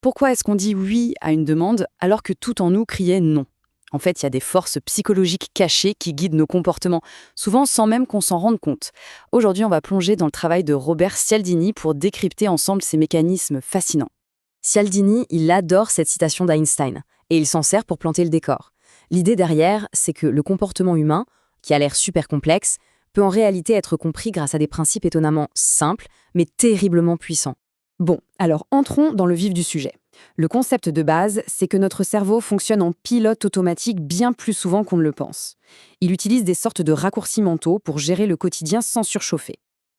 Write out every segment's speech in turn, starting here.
Pourquoi est-ce qu'on dit oui à une demande alors que tout en nous criait non? En fait, il y a des forces psychologiques cachées qui guident nos comportements, souvent sans même qu'on s'en rende compte. Aujourd'hui, on va plonger dans le travail de Robert Cialdini pour décrypter ensemble ces mécanismes fascinants. Cialdini, il adore cette citation d'Einstein, et il s'en sert pour planter le décor. L'idée derrière, c'est que le comportement humain, qui a l'air super complexe, peut en réalité être compris grâce à des principes étonnamment simples, mais terriblement puissants. Bon, alors entrons dans le vif du sujet. Le concept de base, c'est que notre cerveau fonctionne en pilote automatique bien plus souvent qu'on ne le pense. Il utilise des sortes de raccourcis mentaux pour gérer le quotidien sans surchauffer.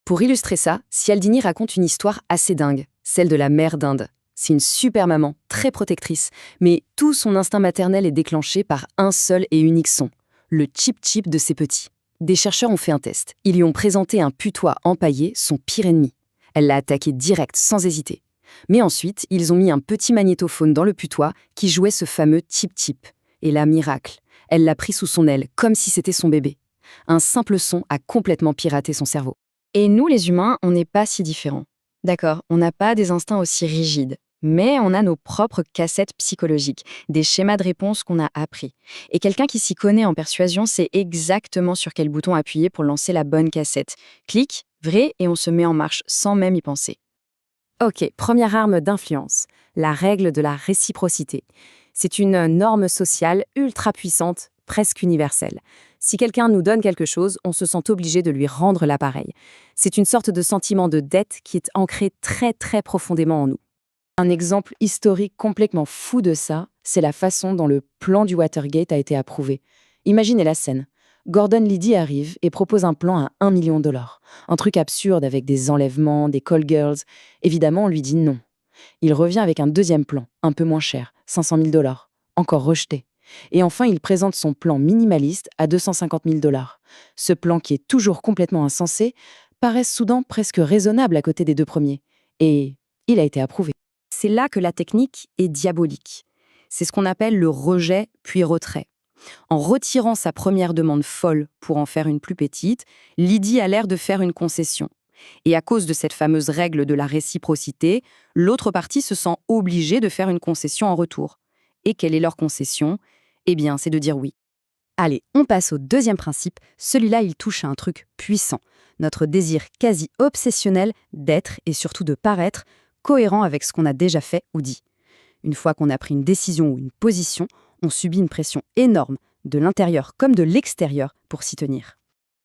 Pour illustrer ça, Cialdini raconte une histoire assez dingue, celle de la mère d'Inde. C'est une super maman, très protectrice, mais tout son instinct maternel est déclenché par un seul et unique son, le chip-chip de ses petits. Des chercheurs ont fait un test. Ils lui ont présenté un putois empaillé, son pire ennemi. Elle l'a attaqué direct, sans hésiter. Mais ensuite, ils ont mis un petit magnétophone dans le putois qui jouait ce fameux tip-tip. Et là, miracle, elle l'a pris sous son aile, comme si c'était son bébé. Un simple son a complètement piraté son cerveau. Et nous, les humains, on n'est pas si différents. D'accord, on n'a pas des instincts aussi rigides. Mais on a nos propres cassettes psychologiques, des schémas de réponse qu'on a appris. Et quelqu'un qui s'y connaît en persuasion sait exactement sur quel bouton appuyer pour lancer la bonne cassette. Clic, vrai, et on se met en marche sans même y penser. Ok, première arme d'influence, la règle de la réciprocité. C'est une norme sociale ultra puissante, presque universelle. Si quelqu'un nous donne quelque chose, on se sent obligé de lui rendre l'appareil. C'est une sorte de sentiment de dette qui est ancré très très profondément en nous. Un exemple historique complètement fou de ça, c'est la façon dont le plan du Watergate a été approuvé. Imaginez la scène. Gordon Liddy arrive et propose un plan à 1 million de dollars. Un truc absurde avec des enlèvements, des call girls. Évidemment, on lui dit non. Il revient avec un deuxième plan, un peu moins cher, 500 000 dollars. Encore rejeté. Et enfin, il présente son plan minimaliste à 250 000 dollars. Ce plan qui est toujours complètement insensé paraît soudain presque raisonnable à côté des deux premiers. Et il a été approuvé. C'est là que la technique est diabolique. C'est ce qu'on appelle le rejet puis retrait. En retirant sa première demande folle pour en faire une plus petite, Lydie a l'air de faire une concession. Et à cause de cette fameuse règle de la réciprocité, l'autre partie se sent obligée de faire une concession en retour. Et quelle est leur concession? Eh bien, c'est de dire oui. Allez, on passe au deuxième principe. Celui-là, il touche à un truc puissant. Notre désir quasi obsessionnel d'être et surtout de paraître cohérent avec ce qu'on a déjà fait ou dit. Une fois qu'on a pris une décision ou une position, on subit une pression énorme, de l'intérieur comme de l'extérieur, pour s'y tenir.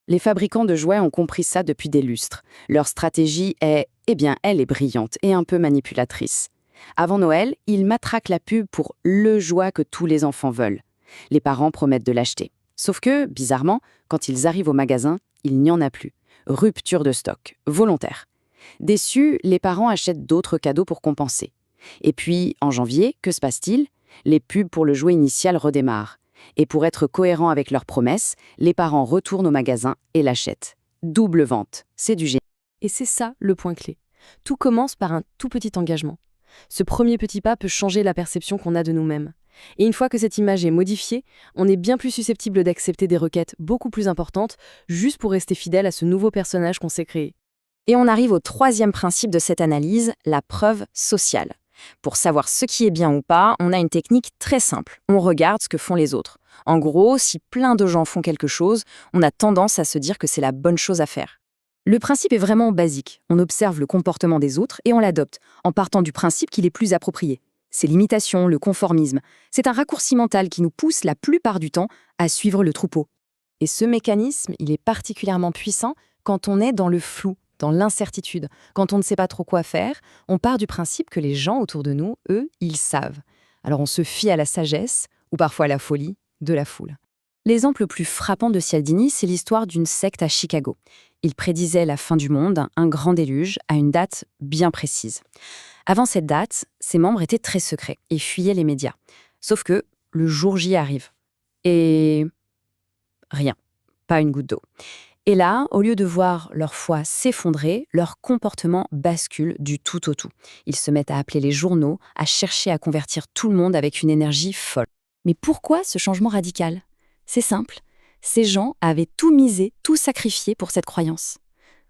Les fabricants de jouets ont compris ça depuis des lustres. Leur stratégie est, elle est brillante et un peu manipulatrice. Avant Noël, ils matraquent la pub pour le jouet que tous les enfants veulent. Les parents promettent de l'acheter. Sauf que, bizarrement, quand ils arrivent au magasin, il n'y en a plus. Rupture de stock, volontaire. Déçus, les parents achètent d'autres cadeaux pour compenser. Et puis, en janvier, que se passe-t-il? Les pubs pour le jouet initial redémarrent. Et pour être cohérents avec leurs promesses, les parents retournent au magasin et l'achètent. Double vente, c'est du génie. Et c'est ça le point clé. Tout commence par un tout petit engagement. Ce premier petit pas peut changer la perception qu'on a de nous-mêmes. Et une fois que cette image est modifiée, on est bien plus susceptible d'accepter des requêtes beaucoup plus importantes juste pour rester fidèle à ce nouveau personnage qu'on s'est créé. Et on arrive au troisième principe de cette analyse, la preuve sociale. Pour savoir ce qui est bien ou pas, on a une technique très simple. On regarde ce que font les autres. En gros, si plein de gens font quelque chose, on a tendance à se dire que c'est la bonne chose à faire. Le principe est vraiment basique. On observe le comportement des autres et on l'adopte, en partant du principe qu'il est plus approprié. C'est l'imitation, le conformisme. C'est un raccourci mental qui nous pousse la plupart du temps à suivre le troupeau. Et ce mécanisme, il est particulièrement puissant quand on est dans le flou, dans l'incertitude. Quand on ne sait pas trop quoi faire, on part du principe que les gens autour de nous, eux, ils savent. Alors on se fie à la sagesse, ou parfois à la folie, de la foule. L'exemple le plus frappant de Cialdini, c'est l'histoire d'une secte à Chicago. Il prédisait la fin du monde, un grand déluge, à une date bien précise. Avant cette date, ses membres étaient très secrets et fuyaient les médias. Sauf que le jour J arrive. Et rien, pas une goutte d'eau. Et là, au lieu de voir leur foi s'effondrer, leur comportement bascule du tout au tout. Ils se mettent à appeler les journaux, à chercher à convertir tout le monde avec une énergie folle. Mais pourquoi ce changement radical? C'est simple. Ces gens avaient tout misé, tout sacrifié pour cette croyance.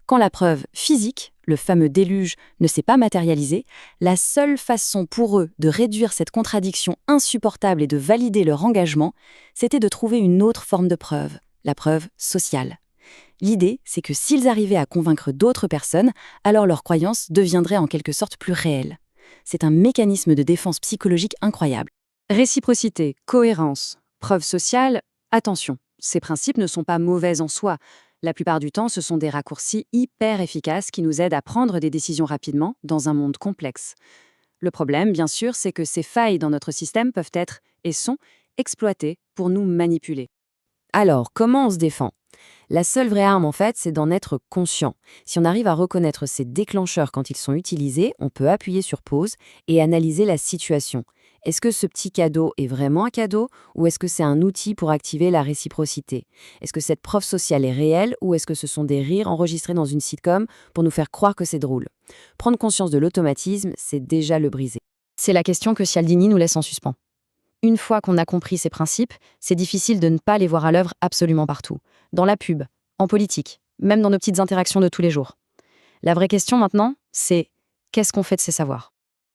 Quand la preuve physique, le fameux déluge, ne s'est pas matérialisée, la seule façon pour eux de réduire cette contradiction insupportable et de valider leur engagement, c'était de trouver une autre forme de preuve, la preuve sociale. L'idée, c'est que s'ils arrivaient à convaincre d'autres personnes, alors leur croyance deviendrait en quelque sorte plus réelle. C'est un mécanisme de défense psychologique incroyable. Réciprocité, cohérence, preuve sociale, attention, ces principes ne sont pas mauvais en soi. La plupart du temps, ce sont des raccourcis hyper efficaces qui nous aident à prendre des décisions rapidement dans un monde complexe. Le problème, bien sûr, c'est que ces failles dans notre système peuvent être, et sont, exploitées pour nous manipuler. Alors, comment on se défend? La seule vraie arme, en fait, c'est d'en être conscient. Si on arrive à reconnaître ces déclencheurs quand ils sont utilisés, on peut appuyer sur pause et analyser la situation. Est-ce que ce petit cadeau est vraiment un cadeau ou est-ce que c'est un outil pour activer la réciprocité? Est-ce que cette preuve sociale est réelle ou est-ce que ce sont des rires enregistrés dans une sitcom pour nous faire croire que c'est drôle? Prendre conscience de l'automatisme, c'est déjà le briser. C'est la question que Cialdini nous laisse en suspens. Une fois qu'on a compris ces principes, c'est difficile de ne pas les voir à l'œuvre absolument partout. Dans la pub, en politique, même dans nos petites interactions de tous les jours. La vraie question maintenant, c'est qu'est-ce qu'on fait de ces savoirs ?